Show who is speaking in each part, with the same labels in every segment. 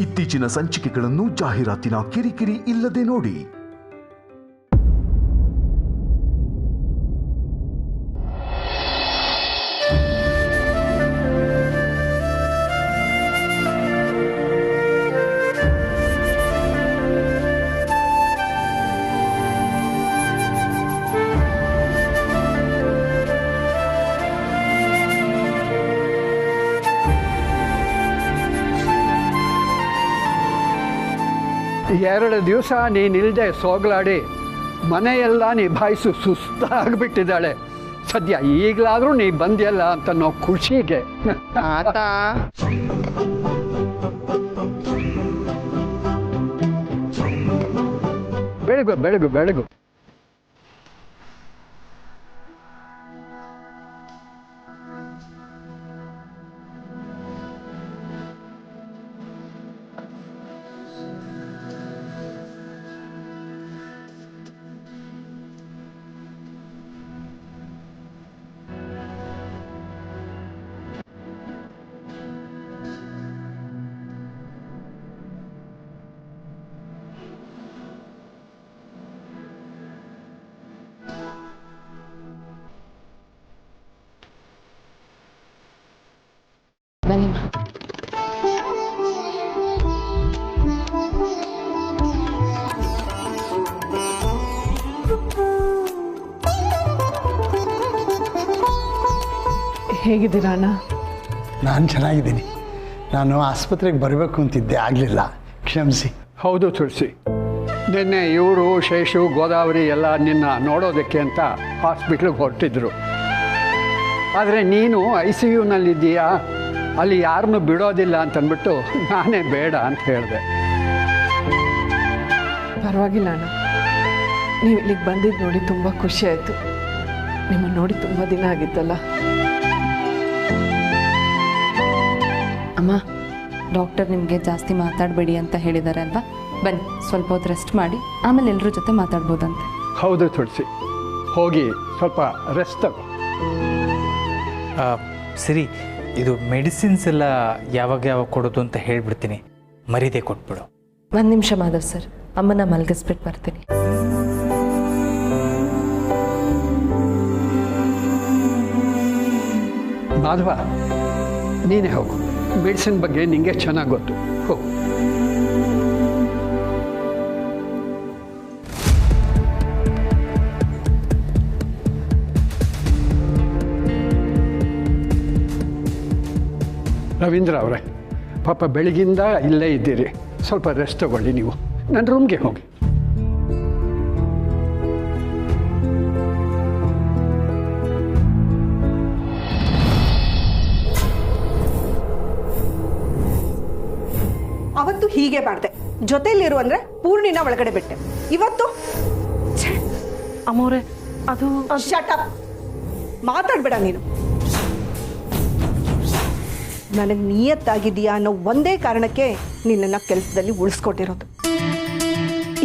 Speaker 1: ಇತ್ತೀಚಿನ ಸಂಚಿಕೆಗಳನ್ನು ಜಾಹೀರಾತಿನ ಕಿರಿಕಿರಿ ಇಲ್ಲದೆ ನೋಡಿ.
Speaker 2: ಎರಡು ದಿವಸ ನೀನಿಲ್ಲದೆ ಸೋಗಲಾಡಿ ಮನೆಯೆಲ್ಲ ನಿಭಾಯಿಸು ಸುಸ್ತಾಗ್ಬಿಟ್ಟಿದ್ದಾಳೆ. ಸದ್ಯ ಈಗಲಾದರೂ ನೀ ಬಂದಿಯಲ್ಲ ಅಂತ ನಾವು ಖುಷಿಗೆ. ಬೆಳಗು ಬೆಳಗು ಬೆಳಗು.
Speaker 3: ಹೇಗಿದ್ದೀರಾ ಅಣ್ಣ?
Speaker 4: ನಾನು ಚೆನ್ನಾಗಿದ್ದೀನಿ. ನಾನು ಆಸ್ಪತ್ರೆಗೆ ಬರಬೇಕು ಅಂತಿದ್ದೆ, ಆಗಲಿಲ್ಲ, ಕ್ಷಮಿಸಿ.
Speaker 2: ಹೌದು ತುಳಸಿ, ನಿನ್ನೆ ಇವರು ಶೇಷು ಗೋದಾವರಿ ಎಲ್ಲ ನಿನ್ನ ನೋಡೋದಕ್ಕೆ ಅಂತ ಹಾಸ್ಪಿಟ್ಲಿಗೆ ಹೊರಟಿದ್ರು. ಆದರೆ ನೀನು ICUನಲ್ಲಿದ್ದೀಯಾ, ಅಲ್ಲಿ ಯಾರನ್ನೂ ಬಿಡೋದಿಲ್ಲ ಅಂತಂದ್ಬಿಟ್ಟು ನಾನೇ ಬೇಡ ಅಂತ ಹೇಳಿದೆ.
Speaker 3: ಪರವಾಗಿಲ್ಲ ಅಣ್ಣ, ನೀವು ಇಲ್ಲಿಗೆ ಬಂದಿದ್ದು ನೋಡಿ ತುಂಬ ಖುಷಿ ಆಯಿತು. ನಿಮ್ಮನ್ನು ನೋಡಿ ತುಂಬ ದಿನ ಆಗಿತ್ತಲ್ಲ.
Speaker 5: ಅಮ್ಮ, ಡಾಕ್ಟರ್ ನಿಮಗೆ ಜಾಸ್ತಿ ಮಾತಾಡಬೇಡಿ ಅಂತ ಹೇಳಿದ್ದಾರೆ ಅಲ್ವಾ? ಬನ್ನಿ, ಸ್ವಲ್ಪ ಹೊತ್ತು ರೆಸ್ಟ್ ಮಾಡಿ ಆಮೇಲೆ ಎಲ್ಲರ ಜೊತೆ ಮಾತಾಡ್ಬೋದಂತೆ.
Speaker 2: ಹೌದು ತುಳಸಿ, ಹೋಗಿ ಸ್ವಲ್ಪ ರೆಸ್ಟ್ ತಗೋ.
Speaker 6: ಸರಿ, ಇದು ಮೆಡಿಸಿನ್ಸ್ ಎಲ್ಲ ಯಾವಾಗ ಕೊಡೋದು ಅಂತ ಹೇಳಿಬಿಡ್ತೀನಿ, ಮರೀದೆ ಕೊಟ್ಬಿಡು.
Speaker 5: ಒಂದು ನಿಮಿಷ ಮಾಧವ್ ಸರ್, ಅಮ್ಮನ ಮಲಗಿಸ್ಬಿಟ್ಟು ಬರ್ತೀನಿ.
Speaker 2: ಮಾಧವ, ನೀನೇ ಹೋಗು, ಮೆಡಿಸಿನ್ ಬಗ್ಗೆ ನಿಂಗೆ ಚೆನ್ನಾಗಿ ಗೊತ್ತು. ಹೋಗು. ರವೀಂದ್ರ ಅವರೇ, ಪಾಪ ಬೆಳಗಿಂದ ಇಲ್ಲೇ ಇದ್ದೀರಿ, ಸ್ವಲ್ಪ ರೆಸ್ಟ್ ತಗೊಳ್ಳಿ. ನೀವು ನನ್ನ ರೂಮ್ಗೆ ಹೋಗಿ.
Speaker 7: ಅವತ್ತು ಹೀಗೆ ಮಾಡಿದೆ, ಜೊತೆಯಲ್ಲಿರು ಅಂದ್ರೆ ಪೂರ್ಣಿನ ಒಳಗಡೆ ಬಿಟ್ಟೆ. ಇವತ್ತು
Speaker 3: ಅಮ್ಮೋರೆ, ಅದು
Speaker 7: ಶಟ್ ಅಪ್, ಮಾತಾಡ್ಬೇಡ ನೀನು. ನನಗೆ ನಿಯತ್ತಾಗಿದೆಯಾ ಅನ್ನೋ ಒಂದೇ ಕಾರಣಕ್ಕೆ ನಿನ್ನನ್ನು ಕೆಲಸದಲ್ಲಿ ಉಳಿಸ್ಕೊಟ್ಟಿರೋದು.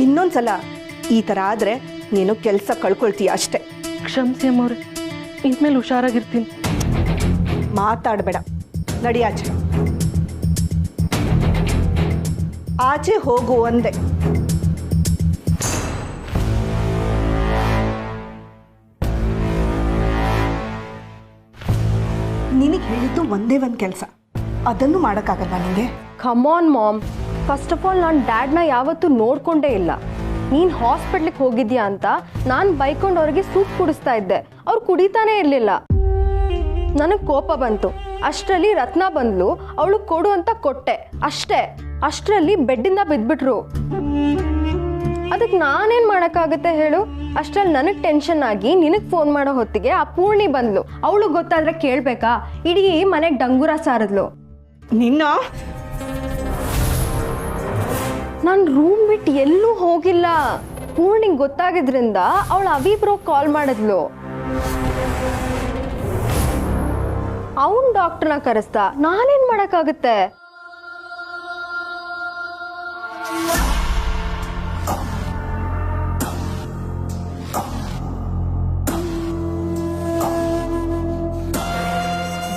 Speaker 7: ಇನ್ನೊಂದ್ಸಲ ಈ ಥರ ಆದರೆ ನೀನು ಕೆಲಸ ಕಳ್ಕೊಳ್ತೀಯ ಅಷ್ಟೇ.
Speaker 3: ಕ್ಷಮಿಸಿ ಅಮ್ಮೋರೆ, ಇನ್ಮೇಲೆ ಹುಷಾರಾಗಿರ್ತೀನಿ.
Speaker 7: ಮಾತಾಡಬೇಡ, ನಡಿ ಆಚೆ. ಆಚೆ ಹೋಗು ಒಂದೇ. ನಿನಗೆ ಹೇಳಿದ್ದು ಒಂದೇ ಒಂದು ಕೆಲಸ, ಅದನ್ನು ಮಾಡೋಕ್ಕಾಗಲ್ಲ ನಿನಗೆ?
Speaker 8: Come on mom, first of all ನಾನು ಡ್ಯಾಡ್ನ ಯಾವತ್ತೂ ನೋಡ್ಕೊಂಡೇ ಇಲ್ಲ. ನೀನು ಹಾಸ್ಪಿಟ್ಲಿಗೆ ಹೋಗಿದ್ಯಾ ಅಂತ ನಾನು ಬೈಕೊಂಡು ಅವ್ರಿಗೆ ಸೂಪ್ ಕುಡಿಸ್ತಾ ಇದ್ದೆ, ಅವ್ರು ಕುಡಿತಾನೇ ಇರಲಿಲ್ಲ. ನನಗೆ ಕೋಪ ಬಂತು. ಅಷ್ಟರಲ್ಲಿ ರತ್ನ ಬಂದ್ಲು, ಅವಳು ಕೊಡು ಅಂತ ಕೊಟ್ಟೆ ಅಷ್ಟೇ. ಅಷ್ಟರಲ್ಲಿ ಬೆಡ್ಡಿಂದ ಬಿದ್ಬಿಟ್ರು. ಅದಕ್ಕೆ ನಾನೇನು ಮಾಡೋಕ್ಕಾಗುತ್ತೆ ಹೇಳು? ಅಷ್ಟರಲ್ಲಿ ನನಗೆ ಟೆನ್ಷನ್ ಆಗಿ ನಿನಗೆ ಫೋನ್ ಮಾಡೋ ಹೊತ್ತಿಗೆ ಆ ಪೂರ್ಣಿ ಬಂದ್ಲು. ಅವಳು ಗೊತ್ತಾದ್ರೆ ಕೇಳಬೇಕಾ? ಇಡೀ ಮನೆಗೆ ಡಂಗೂರ ಸಾರದ್ಲು.
Speaker 7: ನಿನ್ನ
Speaker 8: ನಾನು ರೂಮ್ ಬಿಟ್ಟು ಎಲ್ಲೂ ಹೋಗಿಲ್ಲ. ಪೂರ್ಣಿಗೆ ಗೊತ್ತಾಗಿದ್ರಿಂದ ಅವಳು ಅವಿಬ್ರೋ ಕಾಲ್ ಮಾಡಿದ್ಲು. ಅವನ್ ಡಾಕ್ಟರ್ನ ಕರೆಸ್ದ, ನಾನೇನ್ ಮಾಡಕ್ಕಾಗುತ್ತೆ?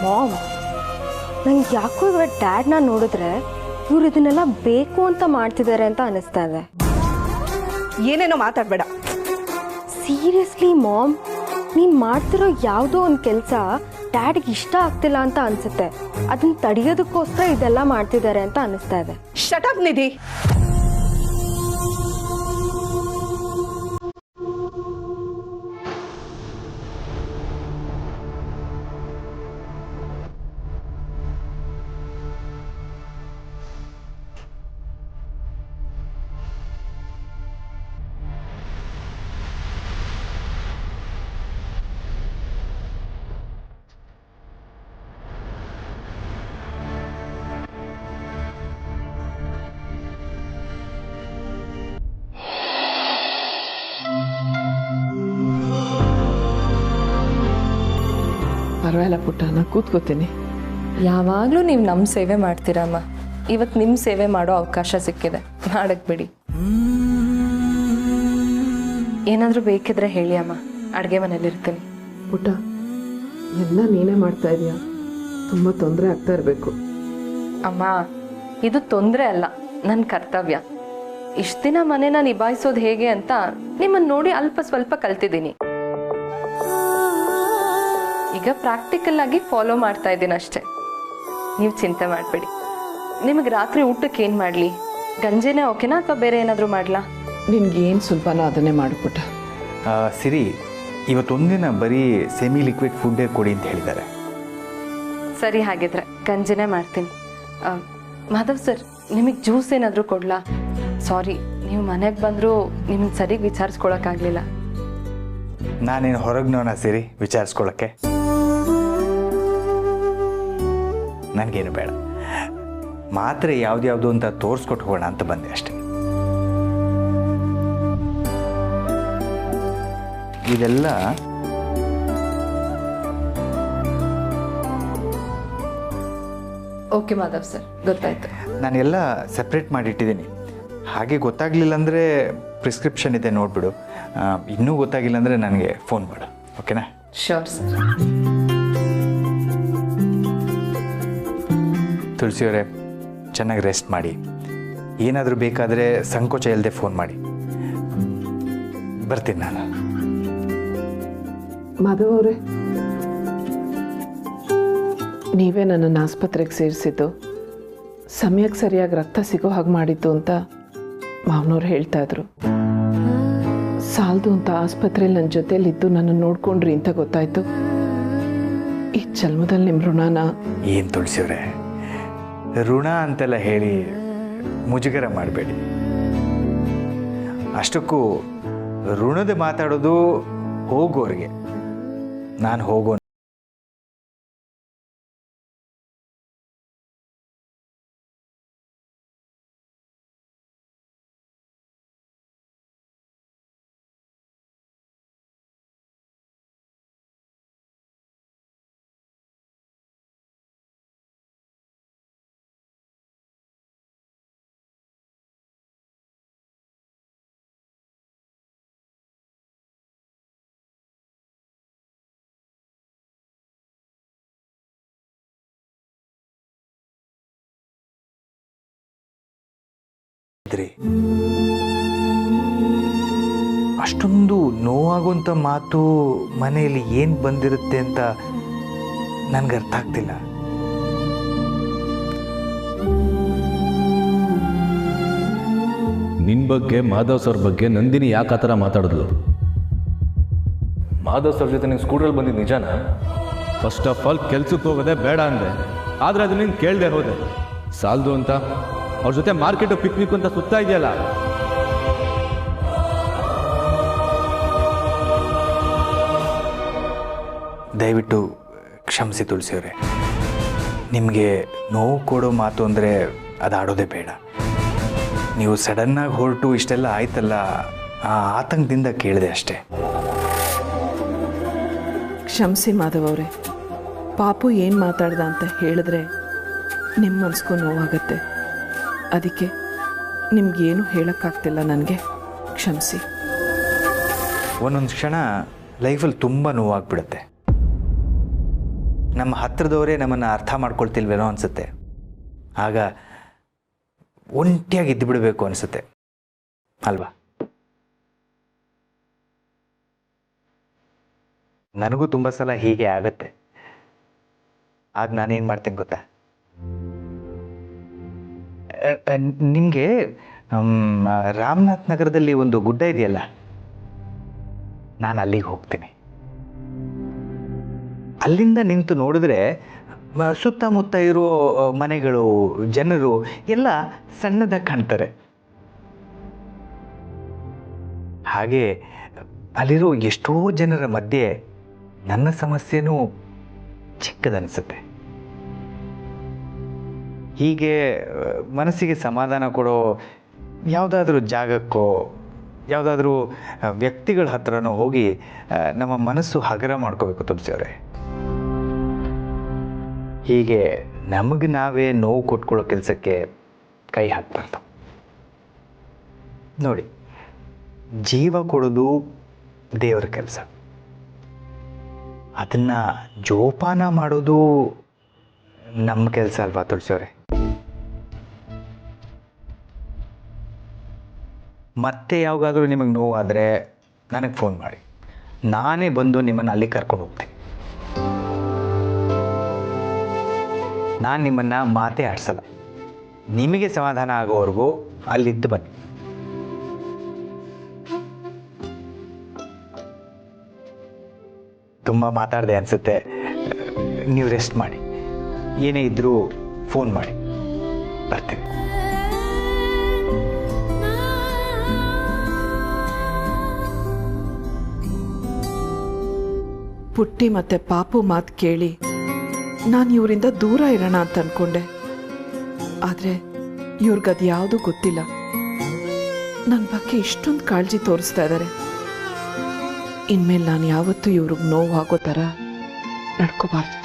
Speaker 8: ಮಾಮ್, ನಂಗೆ ಯಾಕೋ ಇವಾಗ ಡ್ಯಾಡ್ನ ನೋಡಿದ್ರೆ ಇವ್ರು ಇದನ್ನೆಲ್ಲ ಬೇಕು ಅಂತ ಮಾಡ್ತಿದ್ದಾರೆ ಅಂತ ಅನಿಸ್ತಾ ಇದೆ.
Speaker 7: ಏನೇನೋ ಮಾತಾಡಬೇಡ.
Speaker 8: ಸೀರಿಯಸ್ಲಿ ಮಾಮ್, ನೀನು ಮಾಡ್ತಿರೋ ಯಾವುದೋ ಒಂದು ಕೆಲಸ ಡ್ಯಾಡಿಗೆ ಇಷ್ಟ ಆಗ್ತಿಲ್ಲ ಅಂತ ಅನಿಸುತ್ತೆ. ಅದನ್ನ ತಡೆಯೋದಕ್ಕೋಸ್ಕರ ಇದೆಲ್ಲ ಮಾಡ್ತಿದ್ದಾರೆ ಅಂತ ಅನಿಸ್ತಾ ಇದೆ.
Speaker 7: ಶಟ್ ಅಪ್ ನಿಧಿ.
Speaker 3: ಪರವಾಗಿಲ್ಲ ಪುಟ್ಟ, ನಾನು ಕೂತ್ಕೋತೀನಿ.
Speaker 5: ಯಾವಾಗಲೂ ನೀವು ನಮ್ಮ ಸೇವೆ ಮಾಡ್ತೀರಮ್ಮ. ಇವತ್ತು ನಿಮ್ಮ ಸೇವೆ ಮಾಡೋ ಅವಕಾಶ ಸಿಕ್ಕಿದೆ, ಮಾಡಕ್ಕೆ ಬಿಡಿ. ಏನಾದರೂ ಬೇಕಿದ್ರೆ ಹೇಳಿ ಅಮ್ಮ, ಅಡುಗೆ ಮನೇಲಿರ್ತೀನಿ.
Speaker 3: ಪುಟ್ಟ, ಎಲ್ಲ ನೀನೇ ಮಾಡ್ತಾ ಇದೀಯ, ತುಂಬ ತೊಂದರೆ ಆಗ್ತಾ ಇರಬೇಕು.
Speaker 5: ಅಮ್ಮ, ಇದು ತೊಂದರೆ ಅಲ್ಲ, ನನ್ನ ಕರ್ತವ್ಯ. ಇಷ್ಟು ದಿನ ಮನೇನ ನಿಭಾಯಿಸೋದು ಹೇಗೆ ಅಂತ ನಿಮ್ಮನ್ನು ನೋಡಿ ಅಲ್ಪ ಸ್ವಲ್ಪ ಕಲ್ತಿದ್ದೀನಿ. ಈಗ ಪ್ರಾಕ್ಟಿಕಲ್ ಆಗಿ ಫಾಲೋ ಮಾಡ್ತಾ ಇದ್ದೀನಿ ಅಷ್ಟೆ. ನೀವು ಚಿಂತೆ ಮಾಡಬೇಡಿ. ನಿಮಗೆ ರಾತ್ರಿ ಊಟಕ್ಕೆ ಏನು ಮಾಡಲಿ? ಗಂಜಿನೇ ಓಕೆನಾ ಅಥವಾ ಬೇರೆ ಏನಾದರೂ ಮಾಡಲಾ?
Speaker 3: ನಿನ್ಗೇನು ಸ್ವಲ್ಪನೋ ಅದನ್ನೇ ಮಾಡಿಬಿಟ್ಟ.
Speaker 6: ಸಿರಿ, ಇವತ್ತೊಂದಿನ ಬರೀ ಸೆಮಿ ಲಿಕ್ವಿಡ್ ಫುಡ್ಡೇ ಕೊಡಿ ಅಂತ ಹೇಳಿದ್ದಾರೆ.
Speaker 5: ಸರಿ, ಹಾಗಿದ್ರೆ ಗಂಜಿನೇ ಮಾಡ್ತೀನಿ. ಮಾಧವ್ ಸರ್, ನಿಮಗೆ ಜ್ಯೂಸ್ ಏನಾದರೂ ಕೊಡ್ಲಾ? ಸಾರಿ, ನೀವು ಮನೆಗೆ ಬಂದರೂ ನಿಮ್ಮನ್ನು ಸರಿಗೆ ವಿಚಾರಿಸ್ಕೊಳಕ್ಕಾಗಲಿಲ್ಲ.
Speaker 6: ನಾನೇನು ಹೊರಗ್ನವನ ಸಿರಿ ವಿಚಾರಿಸ್ಕೊಳ್ಳೋಕ್ಕೆ? ನನಗೇನು ಬೇಡ, ಮಾತ್ರೆ ಯಾವ್ದ್ಯಾವುದು ಅಂತ ತೋರಿಸ್ಕೊಟ್ಟು ಹೋಗೋಣ ಅಂತ ಬಂದೆ ಅಷ್ಟೆ. ಇದೆಲ್ಲ
Speaker 5: ಓಕೆ ಮಾಧವ್ ಸರ್, ಗೊತ್ತಾಯ್ತು.
Speaker 6: ನಾನೆಲ್ಲ ಸಪ್ರೇಟ್ ಮಾಡಿಟ್ಟಿದ್ದೀನಿ. ಹಾಗೆ ಗೊತ್ತಾಗಲಿಲ್ಲ ಅಂದರೆ ಪ್ರಿಸ್ಕ್ರಿಪ್ಷನ್ ಇದೆ, ನೋಡಿಬಿಡು. ಇನ್ನೂ ಗೊತ್ತಾಗಿಲ್ಲ ಅಂದರೆ ನನಗೆ ಫೋನ್ ಮಾಡು, ಓಕೆನಾ?
Speaker 5: Sure sir.
Speaker 6: ತುಳಸಿಯವರೇ, ಚೆನ್ನಾಗಿ ರೆಸ್ಟ್ ಮಾಡಿ. ಏನಾದರೂ ಬೇಕಾದರೆ ಸಂಕೋಚ ಇಲ್ಲದೆ ಫೋನ್ ಮಾಡಿ. ಬರ್ತೀನಿ ನಾನು.
Speaker 3: ಮಾಧವ್ ಅವರೇ, ನೀವೇ ನನ್ನನ್ನು ಆಸ್ಪತ್ರೆಗೆ ಸೇರಿಸಿದ್ದು, ಸಮಯಕ್ಕೆ ಸರಿಯಾಗಿ ರಕ್ತ ಸಿಗೋ ಹಾಗೆ ಮಾಡಿದ್ದು ಅಂತ ಮಾವನವ್ರು ಹೇಳ್ತಾ ಇದ್ರು. ಸಾಲದು ಅಂತ ಆಸ್ಪತ್ರೆಯಲ್ಲಿ ನನ್ನ ಜೊತೆಲಿದ್ದು ನನ್ನನ್ನು ನೋಡ್ಕೊಂಡ್ರಿ ಅಂತ ಗೊತ್ತಾಯ್ತು. ಈ ಜನ್ಮದಲ್ಲಿ ನಿಮ್ಮ ಋಣನ...
Speaker 6: ಏನು ತುಳಸಿಯವರೇ, ಋಣ ಅಂತೆಲ್ಲ ಹೇಳಿ ಮುಜುಗರ ಮಾಡಬೇಡಿ. ಅಷ್ಟಕ್ಕೂ ಋಣದ ಮಾತಾಡೋದು ಹೋಗೋರಿಗೆ. ನಾನು ಹೋಗೋ ಅಷ್ಟೊಂದು ನೋವಾಗುವಂಥ ಮಾತು ಮನೆಯಲ್ಲಿ ಏನು ಬಂದಿರುತ್ತೆ ಅಂತ ನನಗೆ ಅರ್ಥ ಆಗ್ತಿಲ್ಲ.
Speaker 9: ನಿನ್ನ ಬಗ್ಗೆ, ಮಾಧವ್ ಸರ್ ಬಗ್ಗೆ ನಂದಿನಿ ಯಾಕೆ ಆ ಥರ ಮಾತಾಡಿದ್ಲು? ಮಾಧವ್ ಸರ್ ಜೊತೆ ನೀನು ಸ್ಕೂಟ್ರಲ್ಲಿ ಬಂದಿದ್ದು ನಿಜಾನ? ಫಸ್ಟ್ ಆಫ್ ಆಲ್ ಕೆಲ್ಸಕ್ಕೆ ಹೋಗೋದೆ ಬೇಡ ಅಂದೆ, ಆದರೆ ಅದು ನೀನು ಕೇಳದೆ ಹೋದೆ. ಸಾಲದು ಅಂತ ಅವ್ರ ಜೊತೆ ಮಾರ್ಕೆಟು ಪಿಕ್ನಿಕ್ ಅಂತ ಸುತ್ತಾ ಇದೆಯಲ್ಲ.
Speaker 6: ದಯವಿಟ್ಟು ಕ್ಷಮಿಸಿ ತುಳಸಿಯವರೇ. ನಿಮಗೆ ನೋವು ಕೊಡೋ ಮಾತು ಅಂದರೆ ಅದು ಆಡೋದೇ ಬೇಡ. ನೀವು ಸಡನ್ನಾಗಿ ಹೊರಟು ಇಷ್ಟೆಲ್ಲ ಆಯ್ತಲ್ಲ, ಆ ಆತಂಕದಿಂದ ಕೇಳಿದೆ ಅಷ್ಟೇ.
Speaker 3: ಕ್ಷಮಿಸಿ ಮಾಧವ್ ಅವರೇ. ಪಾಪು ಏನು ಮಾತಾಡ್ದ ಅಂತ ಹೇಳಿದ್ರೆ ನಿಮ್ಮ ಮನ್ಸಿಗೂ ನೋವಾಗತ್ತೆ. ಅದಕ್ಕೆ ನಿಮ್ಗೇನು ಹೇಳೋಕ್ಕಾಗ್ತಿಲ್ಲ ನನಗೆ, ಕ್ಷಮಿಸಿ.
Speaker 6: ಒಂದೊಂದು ಕ್ಷಣ ಲೈಫಲ್ಲಿ ತುಂಬ ನೋವಾಗ್ಬಿಡುತ್ತೆ. ನಮ್ಮ ಹತ್ತಿರದವರೇ ನಮ್ಮನ್ನು ಅರ್ಥ ಮಾಡ್ಕೊಳ್ತಿಲ್ವೇನೋ ಅನಿಸುತ್ತೆ. ಆಗ ಒಂಟಿಯಾಗಿ ಇದ್ದು ಬಿಡಬೇಕು ಅನಿಸುತ್ತೆ ಅಲ್ವಾ? ನನಗೂ ತುಂಬ ಸಲ ಹೀಗೆ ಆಗತ್ತೆ. ಆಗ ನಾನೇನು ಮಾಡ್ತೀನಿ ಗೊತ್ತಾ? ನಿಮಗೆ ರಾಮನಾಥ್ ನಗರದಲ್ಲಿ ಒಂದು ಗುಡ್ಡ ಇದೆಯಲ್ಲ, ನಾನು ಅಲ್ಲಿಗೆ ಹೋಗ್ತೀನಿ. ಅಲ್ಲಿಂದ ನಿಂತು ನೋಡಿದ್ರೆ ಸುತ್ತಮುತ್ತ ಇರೋ ಮನೆಗಳು, ಜನರು ಎಲ್ಲ ಸಣ್ಣದಾಗಿ ಕಾಣ್ತಾರೆ. ಹಾಗೆ ಅಲ್ಲಿರೋ ಎಷ್ಟೋ ಜನರ ಮಧ್ಯೆ ನನ್ನ ಸಮಸ್ಯೆನೂ ಚಿಕ್ಕದನಿಸುತ್ತೆ. ಹೀಗೆ ಮನಸ್ಸಿಗೆ ಸಮಾಧಾನ ಕೊಡೋ ಯಾವುದಾದ್ರೂ ಜಾಗಕ್ಕೋ ಯಾವುದಾದ್ರೂ ವ್ಯಕ್ತಿಗಳ ಹತ್ರನೋ ಹೋಗಿ ನಮ್ಮ ಮನಸ್ಸು ಹಗರ ಮಾಡ್ಕೋಬೇಕು ತುಳಸಿಯವರೇ. ಹೀಗೆ ನಮಗೆ ನಾವೇ ನೋವು ಕೊಟ್ಕೊಳ್ಳೋ ಕೆಲಸಕ್ಕೆ ಕೈ ಹಾಕ್ಬಾರ್ದು. ನೋಡಿ, ಜೀವ ಕೊಡೋದು ದೇವರ ಕೆಲಸ, ಅದನ್ನು ಜೋಪಾನ ಮಾಡೋದು ನಮ್ಮ ಕೆಲಸ ಅಲ್ವಾ ತುಳಸಿಯವರೇ? ಮತ್ತೆ ಯಾವಾಗಾದರೂ ನಿಮಗೆ ನೋವಾದರೆ ನನಗೆ ಫೋನ್ ಮಾಡಿ, ನಾನೇ ಬಂದು ನಿಮ್ಮನ್ನು ಅಲ್ಲಿ ಕರ್ಕೊಂಡು ಹೋಗ್ತೀನಿ. ನಾನು ನಿಮ್ಮನ್ನು ಮಾತೇ ಆಡಿಸಲ್ಲ. ನಿಮಗೆ ಸಮಾಧಾನ ಆಗೋವರೆಗೂ ಅಲ್ಲಿದ್ದು ಬನ್ನಿ. ತುಂಬ ಮಾತಾಡಿದೆ ಅನಿಸುತ್ತೆ, ನೀವು ರೆಸ್ಟ್ ಮಾಡಿ. ಏನೇ ಇದ್ದರೂ ಫೋನ್ ಮಾಡಿ, ಬರ್ತೀನಿ.
Speaker 3: ಪುಟ್ಟಿ ಮತ್ತೆ ಪಾಪು ಮಾತು ಕೇಳಿ ನಾನು ಇವರಿಂದ ದೂರ ಇರೋಣ ಅಂತ ಅನ್ಕೊಂಡೆ. ಆದರೆ ಇವ್ರಿಗದು ಯಾವುದೂ ಗೊತ್ತಿಲ್ಲ. ನನ್ನ ಬಗ್ಗೆ ಇಷ್ಟೊಂದು ಕಾಳಜಿ ತೋರಿಸ್ತಾ ಇದ್ದಾರೆ. ಇನ್ಮೇಲೆ ನಾನು ಯಾವತ್ತೂ ಇವ್ರಿಗೆ ನೋವು ಆಗೋ ಥರ ನಡ್ಕೋಬಾರ್ದು.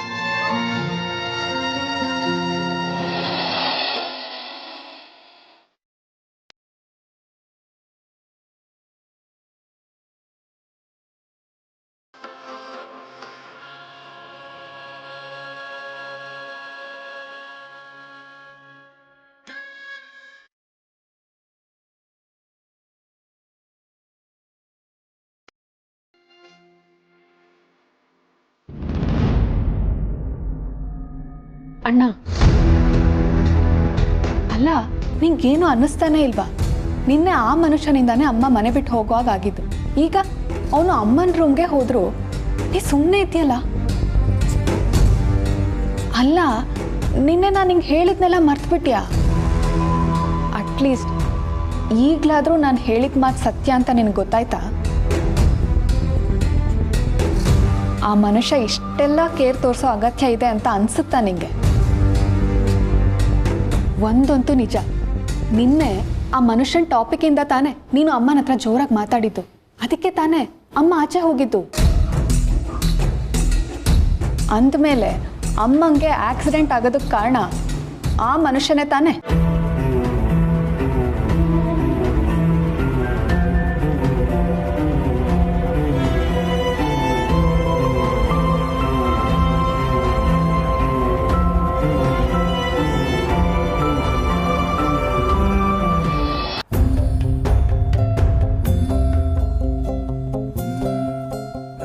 Speaker 8: ಅಣ್ಣ, ಅಲ್ಲ ನಿಂಗೇನು ಅನ್ನಿಸ್ತಾನೆ ಇಲ್ವಾ? ನಿನ್ನೆ ಆ ಮನುಷ್ಯನಿಂದಾನೇ ಅಮ್ಮ ಮನೆ ಬಿಟ್ಟು ಹೋಗುವಾಗ ಆಗಿದ್ದು. ಈಗ ಅವನು ಅಮ್ಮನ ರೂಮ್ಗೆ ಹೋದ್ರು, ನೀ ಸುಮ್ಮನೆ ಇದೆಯಲ್ಲ. ಅಲ್ಲ, ನಿನ್ನೆ ನಾನು ನಿಂಗೆ ಹೇಳಿದ್ನೆಲ್ಲ ಮರ್ತ್ಬಿಟ್ಯಾ? ಅಟ್ಲೀಸ್ಟ್ ಈಗಲಾದರೂ ನಾನು ಹೇಳಿದ ಮಾತು ಸತ್ಯ ಅಂತ ನಿನಗೆ ಗೊತ್ತಾಯ್ತಾ? ಆ ಮನುಷ್ಯ ಇಷ್ಟೆಲ್ಲ ಕೇರ್ ತೋರಿಸೋ ಅಗತ್ಯ ಇದೆ ಅಂತ ಅನ್ಸುತ್ತಾ ನಿಂಗೆ? ಒಂದಂತೂ ನಿಜ, ನಿನ್ನೆ ಆ ಮನುಷ್ಯನ ಟಾಪಿಕಿಂದ ತಾನೇ ನೀನು ಅಮ್ಮನ ಹತ್ರ ಜೋರಾಗಿ ಮಾತಾಡಿದ್ದು. ಅದಕ್ಕೆ ತಾನೇ ಅಮ್ಮ ಆಚೆ ಹೋಗಿದ್ದು. ಅಂದಮೇಲೆ ಅಮ್ಮಂಗೆ ಆಕ್ಸಿಡೆಂಟ್ ಆಗೋದಕ್ಕೆ ಕಾರಣ ಆ ಮನುಷ್ಯನೇ ತಾನೇ?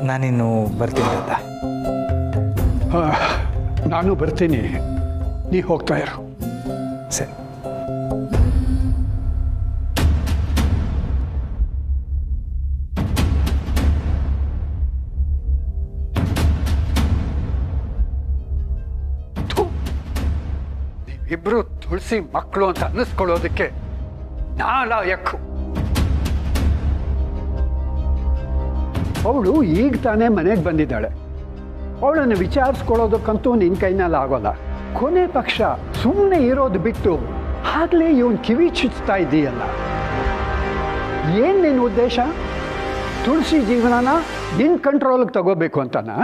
Speaker 6: ನಾನಿನ್ನು ಬರ್ತೀನಿ ಅಂತ.
Speaker 2: ನಾನು ಬರ್ತೀನಿ, ನೀ ಹೋಗ್ತಾ ಇರು.
Speaker 6: ಸರಿ.
Speaker 2: ನೀವಿಬ್ರು ತುಳಸಿ ಮಕ್ಕಳು ಅಂತ ಅನ್ನಿಸ್ಕೊಳ್ಳೋದಕ್ಕೆ ನಾಲಾಯಕ್ಕು. ಅವಳು ಈಗ ತಾನೇ ಮನೆಗೆ ಬಂದಿದ್ದಾಳೆ. ಅವಳನ್ನು ವಿಚಾರಿಸ್ಕೊಳ್ಳೋದಕ್ಕಂತೂ ನಿನ್ನ ಕೈನಲ್ಲಿ ಆಗೋಲ್ಲ. ಕೊನೆ ಪಕ್ಷ ಸುಮ್ಮನೆ ಇರೋದು ಬಿಟ್ಟು ಆಗಲೇ ಇವನು ಕಿವಿ ಚುಚ್ತಾ ಇದ್ದೀಯಲ್ಲ. ಏನು ನಿನ್ನ ಉದ್ದೇಶ? ತುಳಸಿ ಜೀವನನ ನಿನ್ನ ಕಂಟ್ರೋಲಿಗೆ ತಗೋಬೇಕು ಅಂತನಾ?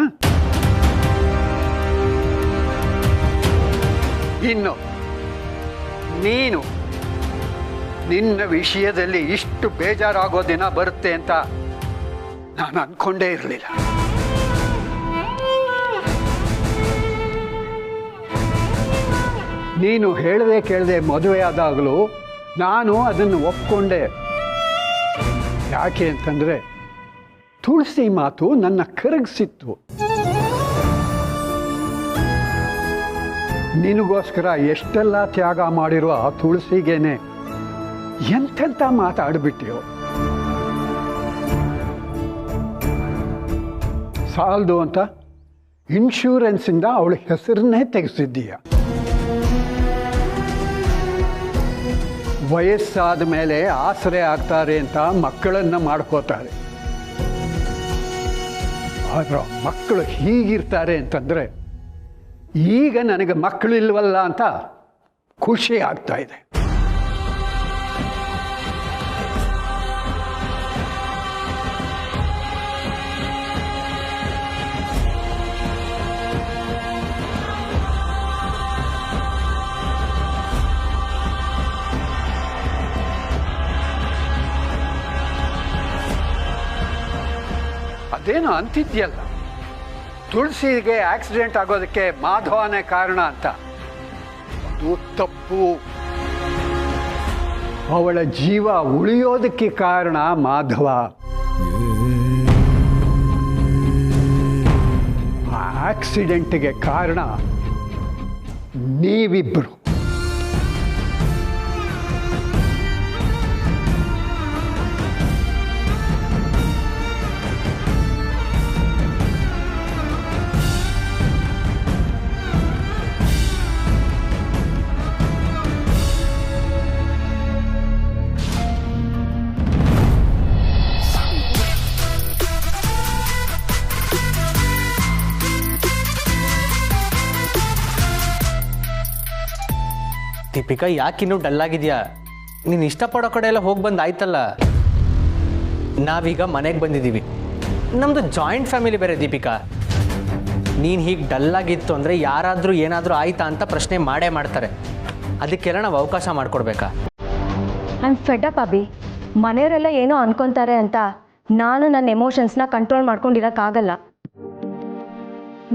Speaker 2: ಇನ್ನು ನೀನು ನಿನ್ನ ವಿಷಯದಲ್ಲಿ ಇಷ್ಟು ಬೇಜಾರಾಗೋ ದಿನ ಬರುತ್ತೆ ಅಂತ ನಾನು ಅನ್ಕೊಂಡೇ ಇರಲಿಲ್ಲ. ನೀನು ಹೇಳದೆ ಕೇಳದೆ ಮದುವೆ ಆದಾಗಲೂ ನಾನು ಅದನ್ನು ಒಪ್ಕೊಂಡೆ. ಯಾಕೆ ಅಂತಂದರೆ ತುಳಸಿ ಮಾತು ನನ್ನ ಕರಗಿಸಿತ್ತು. ನಿನಗೋಸ್ಕರ ಎಷ್ಟೆಲ್ಲ ತ್ಯಾಗ ಮಾಡಿರೋ ಆ ತುಳಸಿಗೇನೆ ಎಂತೆಂಥ ಮಾತಾಡ್ಬಿಟ್ಟಿಯೋ. ಸಾಲದು ಅಂತ ಇನ್ಶೂರೆನ್ಸಿಂದ ಅವಳ ಹೆಸರನ್ನೇ ತೆಗೆಸಿದ್ದೀಯ. ವಯಸ್ಸಾದ ಮೇಲೆ ಆಸರೆ ಆಗ್ತಾರೆ ಅಂತ ಮಕ್ಕಳನ್ನು ಮಾಡ್ಕೋತಾರೆ. ಆದ್ರೆ ಮಕ್ಕಳು ಹೀಗಿರ್ತಾರೆ ಅಂತಂದರೆ ಈಗ ನನಗೆ ಮಕ್ಕಳಿಲ್ವಲ್ಲ ಅಂತ ಖುಷಿ ಆಗ್ತಾ ಇದೆ. ಅದೇನೋ ಅಂತಿದ್ಯಲ್ಲ, ತುಳಸಿಗೆ ಆಕ್ಸಿಡೆಂಟ್ ಆಗೋದಕ್ಕೆ ಮಾಧವನೇ ಕಾರಣ ಅಂತ. ಅದು ತಪ್ಪು. ಅವಳ ಜೀವ ಉಳಿಯೋದಕ್ಕೆ ಕಾರಣ ಮಾಧವ. ಆ ಆಕ್ಸಿಡೆಂಟ್ಗೆ ಕಾರಣ ನೀವಿಬ್ಬರು.
Speaker 10: ದೀಪಿಕಾ, ಯಾಕಿನ್ನೂ ಡಲ್ ಆಗಿದೆಯಾ? ನೀನು ಇಷ್ಟಪಡೋ ಕಡೆ ಎಲ್ಲ ಹೋಗಿ ಬಂದು ಆಯ್ತಲ್ಲ. ನಾವೀಗ ಮನೆಗೆ ಬಂದಿದ್ದೀವಿ. ನಮ್ಮದು ಜಾಯಿಂಟ್ ಫ್ಯಾಮಿಲಿ ಬೇರೆ ದೀಪಿಕಾ. ನೀನು ಹೀಗೆ ಡಲ್ಲಾಗಿತ್ತು ಅಂದರೆ ಯಾರಾದರೂ ಏನಾದರೂ ಆಯ್ತಾ ಅಂತ ಪ್ರಶ್ನೆ ಮಾಡೇ ಮಾಡ್ತಾರೆ. ಅದಕ್ಕೆಲ್ಲ ನಾವು ಅವಕಾಶ ಮಾಡಿಕೊಡ್ಬೇಕಾ?
Speaker 8: ಐ ಆಮ್ ಫೆಡ್ ಅಪ್ ಅಭಿ. ಮನೆಯವರೆಲ್ಲ ಏನೋ ಅನ್ಕೊತಾರೆ ಅಂತ ನಾನು ನನ್ನ ಎಮೋಷನ್ಸ್ನ ಕಂಟ್ರೋಲ್ ಮಾಡ್ಕೊಂಡಿರೋಕ್ಕಾಗಲ್ಲ.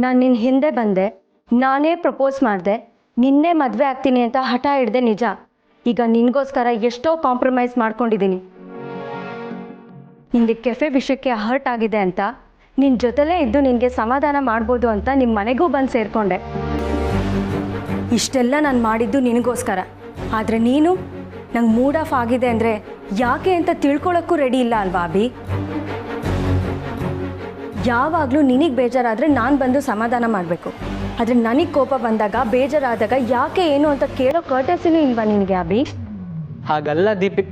Speaker 8: ನಾನು ನಿನ್ನ ಹಿಂದೆ ಬಂದೆ, ನಾನೇ ಪ್ರಪೋಸ್ ಮಾಡಿದೆ, ನಿನ್ನೆ ಮದುವೆ ಆಗ್ತೀನಿ ಅಂತ ಹಠ ಹಿಡ್ದೆ ನಿಜ. ಈಗ ನಿನಗೋಸ್ಕರ ಎಷ್ಟೋ ಕಾಂಪ್ರಮೈಸ್ ಮಾಡ್ಕೊಂಡಿದ್ದೀನಿ. ನಿನಗೆ ಕೆಫೆ ವಿಷಯಕ್ಕೆ ಹರ್ಟ್ ಆಗಿದೆ ಅಂತ ನಿನ್ನ ಜೊತೆಲೇ ಇದ್ದು ನಿನಗೆ ಸಮಾಧಾನ ಮಾಡ್ಬೋದು ಅಂತ ನಿಮ್ಮ ಮನೆಗೂ ಬಂದು ಸೇರಿಕೊಂಡೆ. ಇಷ್ಟೆಲ್ಲ ನಾನು ಮಾಡಿದ್ದು ನಿನಗೋಸ್ಕರ. ಆದರೆ ನೀನು ನಂಗೆ ಮೂಡ್ ಆಫ್ ಆಗಿದೆ ಅಂದರೆ ಯಾಕೆ ಅಂತ ತಿಳ್ಕೊಳ್ಳೋಕ್ಕೂ ರೆಡಿ ಇಲ್ಲ ಅಲ್ವಾ ಅಭಿ? ಯಾವಾಗಲೂ ನಿನಗೆ ಬೇಜಾರಾದರೆ ನಾನು ಬಂದು ಸಮಾಧಾನ ಮಾಡಬೇಕು. ಆದರೆ ನನಗೆ ಕೋಪ ಬಂದಾಗ, ಬೇಜಾರಾದಾಗ ಯಾಕೆ ಏನು ಅಂತ ಕೇಳೋ ಕರ್ಟಸಿನೂ ಇಲ್ವಾ ನಿನಗೆ ಅಭಿ?
Speaker 10: ಹಾಗಲ್ಲ ದೀಪಿಕ್.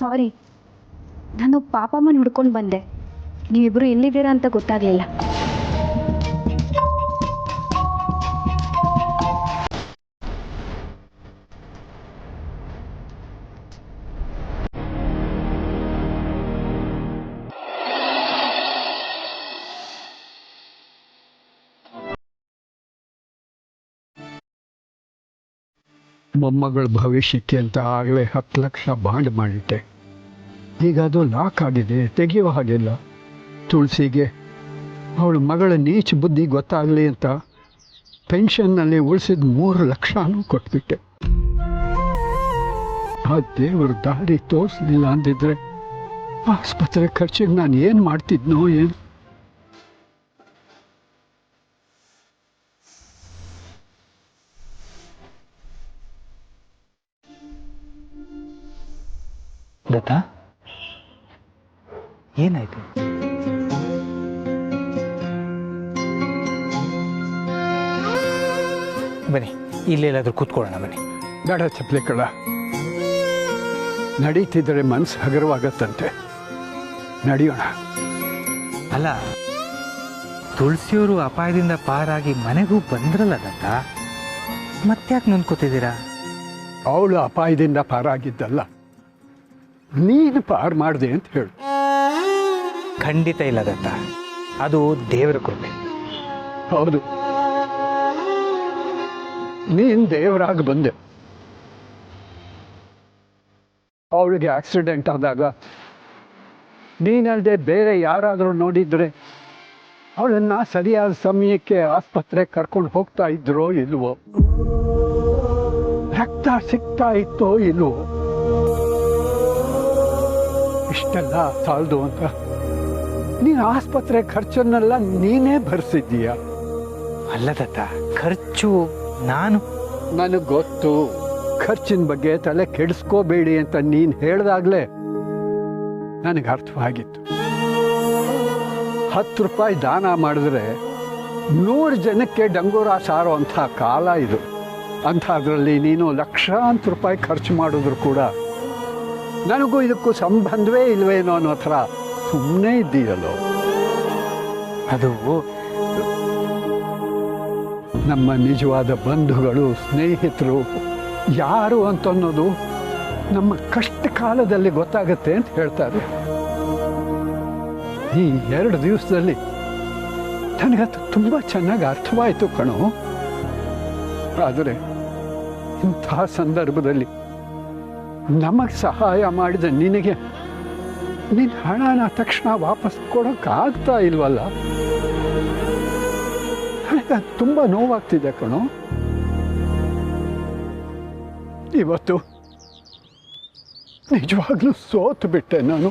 Speaker 11: ಸಾರಿ, ನಾನು ಪಾಪಮ್ಮನ ಹುಡ್ಕೊಂಡು ಬಂದೆ. ನೀವಿಬ್ಬರು ಎಲ್ಲಿದ್ದೀರಾ ಅಂತ ಗೊತ್ತಾಗಲಿಲ್ಲ.
Speaker 2: ಮೊಮ್ಮಗಳ ಭವಿಷ್ಯಕ್ಕೆ ಅಂತ ಆಗಲೇ 10 ಲಕ್ಷ ಬಾಂಡ್ ಮಾಡಿಟ್ಟೆ. ಈಗ ಅದು ಲಾಕ್ ಆಗಿದೆ, ತೆಗೆಯುವ ಹಾಗಿಲ್ಲ. ತುಳಸಿಗೆ ಅವಳ ಮಗಳ ನೀಚ ಬುದ್ಧಿ ಗೊತ್ತಾಗಲಿ ಅಂತ ಪೆನ್ಷನ್ನಲ್ಲಿ ಉಳಿಸಿದ 3 ಲಕ್ಷನೂ ಕೊಟ್ಬಿಟ್ಟೆ. ಆ ದೇವರ ದಾರಿ ತೋರಿಸಲಿಲ್ಲ ಅಂದಿದ್ರೆ ಆಸ್ಪತ್ರೆ ಖರ್ಚಿಗೆ ನಾನು ಏನು ಮಾಡ್ತಿದ್ನೋ ಏನು.
Speaker 6: ದತ್ತ, ಏನಾಯ್ತು? ಬನ್ನಿ, ಇಲ್ಲೆಲ್ಲಾದ್ರೂ ಕೂತ್ಕೊಳ್ಳೋಣ. ಬನ್ನಿ.
Speaker 2: ಬೇಡ ಚಪ್ಪಲಿ ಕಳ್ಳ, ನಡೀತಿದ್ರೆ ಮನಸ್ಸು ಹಗರವಾಗತ್ತಂತೆ. ನಡೆಯೋಣ.
Speaker 6: ಅಲ್ಲ, ತುಳಸಿಯವರು ಅಪಾಯದಿಂದ ಪಾರಾಗಿ ಮನೆಗೂ ಬಂದ್ರಲ್ಲ ದತ್ತ, ಮತ್ತ್ಯಾಕೆ ನೊಂದ್ಕೋತಿದ್ದೀರಾ?
Speaker 2: ಅವಳು ಅಪಾಯದಿಂದ ಪಾರಾಗಿದ್ದಲ್ಲ, ನೀನು ಪಾರು ಮಾಡಿದೆ ಅಂತ ಹೇಳು.
Speaker 6: ಖಂಡಿತ ಇಲ್ಲ ದತ್ತ, ಅದು ದೇವರ ಕೃಪೆ.
Speaker 2: ಹೌದು, ನೀನು ದೇವರಾಗಿ ಬಂದೆ. ಅವಳಿಗೆ ಆಕ್ಸಿಡೆಂಟ್ ಆದಾಗ ನೀನಲ್ಲದೆ ಬೇರೆ ಯಾರಾದರೂ ನೋಡಿದರೆ ಅವಳನ್ನು ಸರಿಯಾದ ಸಮಯಕ್ಕೆ ಆಸ್ಪತ್ರೆಗೆ ಕರ್ಕೊಂಡು ಹೋಗ್ತಾ ಇದ್ರೋ ಇಲ್ವೋ, ರಕ್ತ ಸಿಗ್ತಾ ಇತ್ತೋ ಇಲ್ವೋ. ಇಷ್ಟೆಲ್ಲ ಸಾಲದು ಅಂತ ನೀನು ಆಸ್ಪತ್ರೆ ಖರ್ಚನ್ನೆಲ್ಲ ನೀನೇ ಭರಿಸಿದ್ದೀಯ.
Speaker 6: ಅಲ್ಲ ತಾತ, ಖರ್ಚು ನಾನು
Speaker 2: ನನಗೆ ಗೊತ್ತು. ಖರ್ಚಿನ ಬಗ್ಗೆ ತಲೆ ಕೆಡಿಸ್ಕೋಬೇಡಿ ಅಂತ ನೀನು ಹೇಳ್ದಾಗ್ಲೇ ನನಗೆ ಅರ್ಥವಾಗಿತ್ತು. 10 ರೂಪಾಯಿ ದಾನ ಮಾಡಿದ್ರೆ 100 ಜನಕ್ಕೆ ಡಂಗೂರ ಸಾರೋ ಅಂಥ ಕಾಲ ಇದು. ಅಂಥದ್ರಲ್ಲಿ ನೀನು ಲಕ್ಷಾಂತರ ರೂಪಾಯಿ ಖರ್ಚು ಮಾಡಿದ್ರು ಕೂಡ ನನಗೂ ಇದಕ್ಕೂ ಸಂಬಂಧವೇ ಇಲ್ವೇನೋ ಅನ್ನೋ ಥರ ಸುಮ್ಮನೆ ಇದ್ದೀಯಲ್ಲೋ.
Speaker 6: ಅದು
Speaker 2: ನಮ್ಮ ನಿಜವಾದ ಬಂಧುಗಳು, ಸ್ನೇಹಿತರು ಯಾರು ಅಂತನ್ನೋದು ನಮ್ಮ ಕಷ್ಟ ಕಾಲದಲ್ಲಿ ಗೊತ್ತಾಗತ್ತೆ ಅಂತ ಹೇಳ್ತಾರೆ. ಈ 2 ದಿವಸದಲ್ಲಿ ನನಗದು ತುಂಬ ಚೆನ್ನಾಗಿ ಅರ್ಥವಾಯಿತು ಕಣೋ. ಆದರೆ ಇಂಥ ಸಂದರ್ಭದಲ್ಲಿ ನಮಗೆ ಸಹಾಯ ಮಾಡಿದ ನಿನಗೆ ನಿನ್ನ ಹಣನ ತಕ್ಷಣ ವಾಪಸ್ ಕೊಡೋಕ್ಕಾಗ್ತಾ ಇಲ್ವಲ್ಲ. ನನಗೆ ತುಂಬ ನೋವಾಗ್ತಿದೆ ಕಣೋ. ಇವತ್ತು ನಿಜವಾಗ್ಲೂ ಸೋತು ಬಿಟ್ಟೆ ನಾನು.